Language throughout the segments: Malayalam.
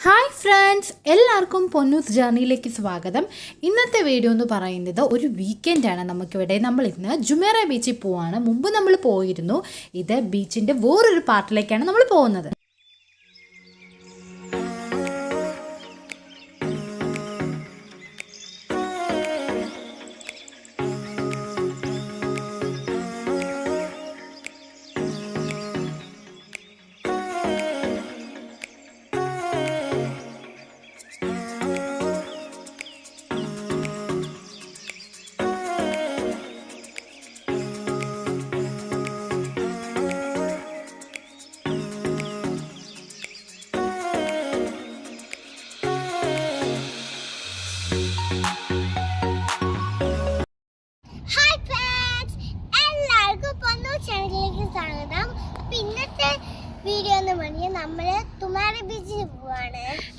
ഹായ് ഫ്രണ്ട്സ്, എല്ലാവർക്കും പൊന്നൂസ് ജേർണിയിലേക്ക് സ്വാഗതം. ഇന്നത്തെ വീഡിയോ എന്ന് പറയുന്നത് ഒരു വീക്കെൻഡാണ് നമുക്കിവിടെ. നമ്മൾ ഇന്ന് ജുമേറ ബീച്ചിൽ പോവാണ്. മുമ്പ് നമ്മൾ പോയിരുന്നു. ഇത് ബീച്ചിൻ്റെ വേറൊരു പാർട്ടിലേക്കാണ് നമ്മൾ പോകുന്നത്.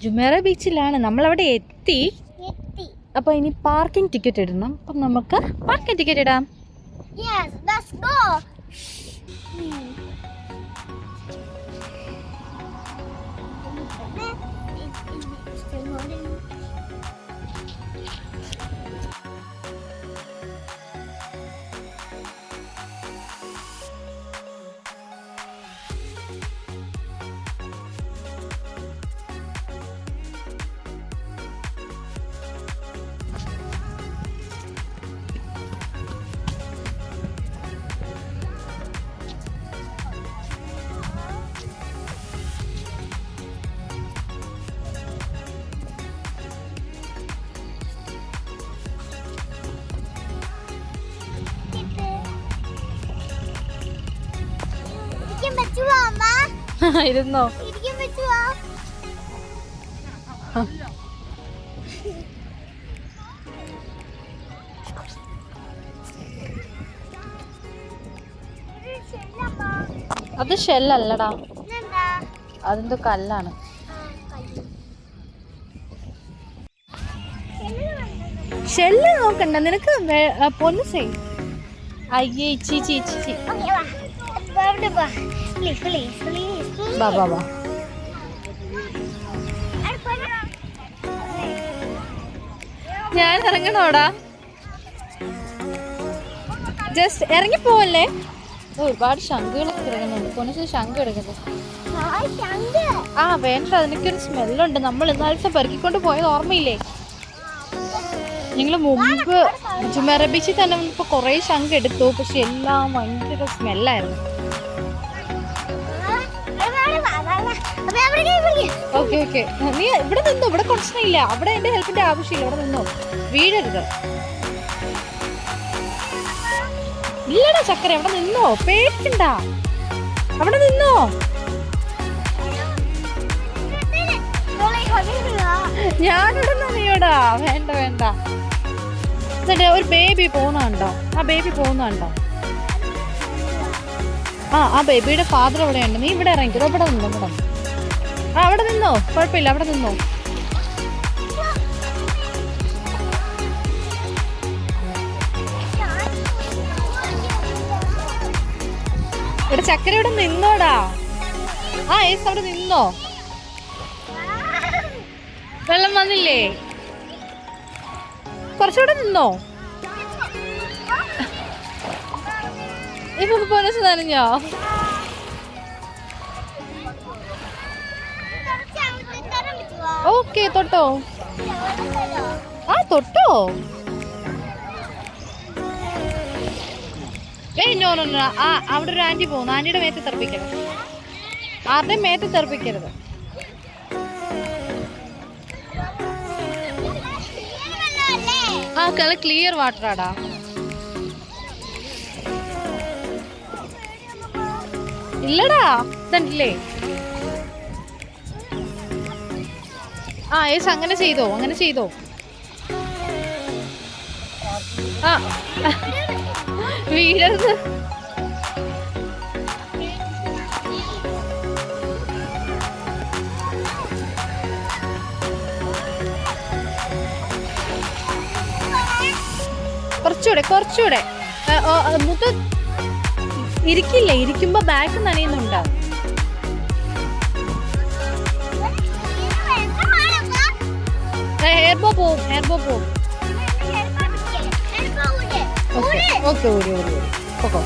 ജുമേറ ബീച്ചിലാണ് നമ്മളവിടെ എത്തി. അപ്പോൾ ഇനി പാർക്കിംഗ് ടിക്കറ്റ് ഇടണം. അപ്പം നമുക്ക് പാർക്കിംഗ് ടിക്കറ്റ് ഇടാം. ഇരുന്നോ? അത് ഷെല്ലല്ലടാ, അതെന്തോ കല്ലാണ്. ഷെല്ല് നോക്കണ്ട, നിനക്ക് പൊന്നു ചെയ്. അയ്യേ ചീച്ചി ചീച്ചി. ഞാൻ ഇറങ്ങണോടാ? ജസ്റ്റ് ഇറങ്ങിപ്പോവല്ലേ. ഒരുപാട് ശംഖുകളൊക്കെ ഇറങ്ങുന്നുണ്ട്. പൊന്നിച്ച് ശംഖ് എടുക്കുന്നത്. ആ വേണ്ട, അതിനൊക്കെയൊരു സ്മെല്ലുണ്ട്. നമ്മൾ ഇന്നാളത്തെ പെറുക്കിക്കൊണ്ട് പോയത് ഓർമ്മയില്ലേ? ഞങ്ങൾ മുമ്പ് ജുമേറ ബീച്ചിൽ തന്നെ ഇപ്പോൾ കുറേ ശംഖ് എടുത്തു. പക്ഷെ എല്ലാം ഭയങ്കര സ്മെല്ലായിരുന്നു. ഓക്കെ ഓക്കെ, നീ ഇവിടെ നിന്നോ. ഇവിടെ പ്രശ്നമില്ല. അവിടെ എന്റെ ഹെൽപ്പിന്റെ ആവശ്യമില്ല. ഇവിടെ നിന്നോ, വീഴരുത്. ഇല്ലടാ ചക്കര, അവിടെ നിന്നോ, പേടിക്കണ്ട. അവിടെ നിന്നോ. ഞാനിവിടെ നീയോടാ. വേണ്ട വേണ്ട. ഒരു ബേബി പോകുന്നുണ്ടോ? ആ ബേബി പോകുന്നുണ്ടോ? ആ ബേബിയുടെ ഫാദർ എവിടെയുണ്ട്. നീ ഇവിടെ ഇറങ്ങിക്കോ. ഇവിടെ നിന്നോ, ഇവിടെ. ആ അവിടെ നിന്നോ, കുഴപ്പമില്ല, അവിടെ നിന്നോ. ഇവിടെ ചക്കര ഇവിടെ നിന്നോടാ. ആ ഏസ് അവിടെ നിന്നോ. വെള്ളം വന്നില്ലേ? കുറച്ചുകൂടെ നിന്നോ. ഇപ്പൊ പോലീസ് നനഞ്ഞോ? ഓക്കെ, തൊട്ടോ. ആ തൊട്ടോ. No no no. ആ അവിടെ ഒരു ആന്റി പോകുന്നു. ആന്റിയുടെ മേത്ത് തെറിപ്പിക്കരുത്. ആരുടെയും മേത്ത് തെറിപ്പിക്കരുത്. ആ കള ക്ലിയർ വാട്ടറാടാ. ഇല്ലടാ, ഇതല്ലേ. ആ യേസ് അങ്ങനെ ചെയ്തോ, അങ്ങനെ ചെയ്തോ. ആ വീഴരുത്. കുറച്ചുകൂടെ കുറച്ചുകൂടെ. ഇരിക്കില്ലേ, ഇരിക്കുമ്പോ ബാക്ക് നനയുന്നുണ്ടോ? എയർബോ പോവും. ഓക്കെ ഓടി പോകോ.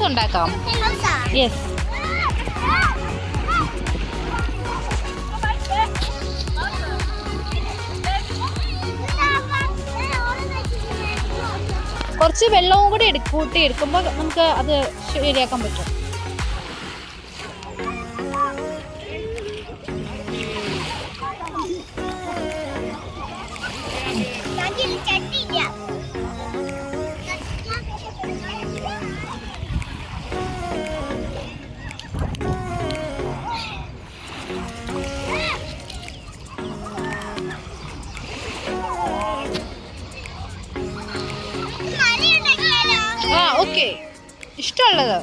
ഉണ്ടാക്കാം. യെസ്. കുറച്ച് വെള്ളവും കൂടി കൂട്ടി എടുക്കുമ്പോൾ നമുക്ക് അത് ശരിയാക്കാൻ പറ്റും. ഓക്കെ, ഇഷ്ടമുള്ളത്.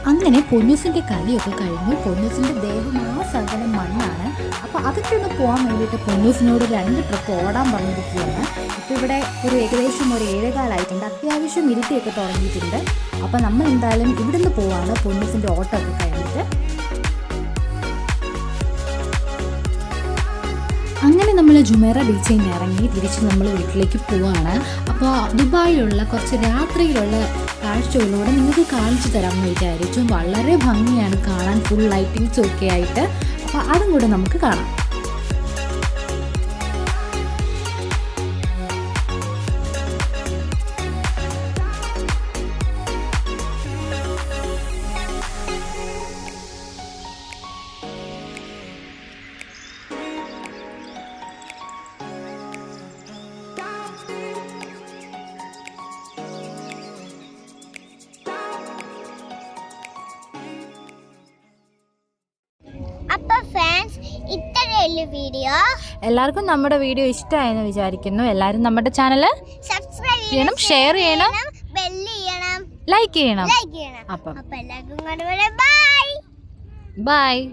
അങ്ങനെ പൊന്നൂസിൻ്റെ കളിയൊക്കെ കഴിഞ്ഞു. പൊന്നൂസിൻ്റെ ദേഹം ആ സകലം മണ്ണാണ്. അപ്പോൾ അതൊക്കെ ഒന്ന് പോകാൻ വേണ്ടിയിട്ട് പൊന്നൂസിനോട് 2 ട്രിപ്പ് ഓടാൻ പറഞ്ഞിരിക്കുകയാണ്. ഇപ്പോൾ ഇവിടെ ഏകദേശം 7:15 അത്യാവശ്യം ഇരുട്ടിയൊക്കെ തുടങ്ങിയിട്ടുണ്ട്. അപ്പോൾ നമ്മൾ എന്തായാലും ഇവിടുന്ന് പോവാണ് പൊന്നൂസിൻ്റെ ഓട്ടമൊക്കെ കഴിഞ്ഞിട്ട്. അങ്ങനെ നമ്മൾ ജുമേറ ബീച്ചിൽ നിന്ന് ഇറങ്ങി തിരിച്ച് നമ്മൾ വീട്ടിലേക്ക് പോവാണ്. അപ്പോൾ ദുബായിലുള്ള കുറച്ച് രാത്രിയിലുള്ള കാഴ്ചകളിലൂടെ നിങ്ങൾക്ക് കാണിച്ചു തരാമെന്ന് വിചാരിച്ചു. വളരെ ഭംഗിയാണ് കാണാൻ, ഫുൾ ലൈറ്റിങ്സും ഒക്കെ ആയിട്ട്. അപ്പോൾ അതും കൂടെ നമുക്ക് കാണാം. വീഡിയോ എല്ലാവർക്കും നമ്മുടെ വീഡിയോ ഇഷ്ടമായെന്ന് വിചാരിക്കുന്നു. എല്ലാവരും നമ്മുടെ ചാനൽ സബ്സ്ക്രൈബ് ചെയ്യണം, ഷെയർ ചെയ്യണം, ബെല്ല് ചെയ്യണം, ലൈക്ക് ചെയ്യണം. അപ്പം എല്ലാവർക്കും ബൈ.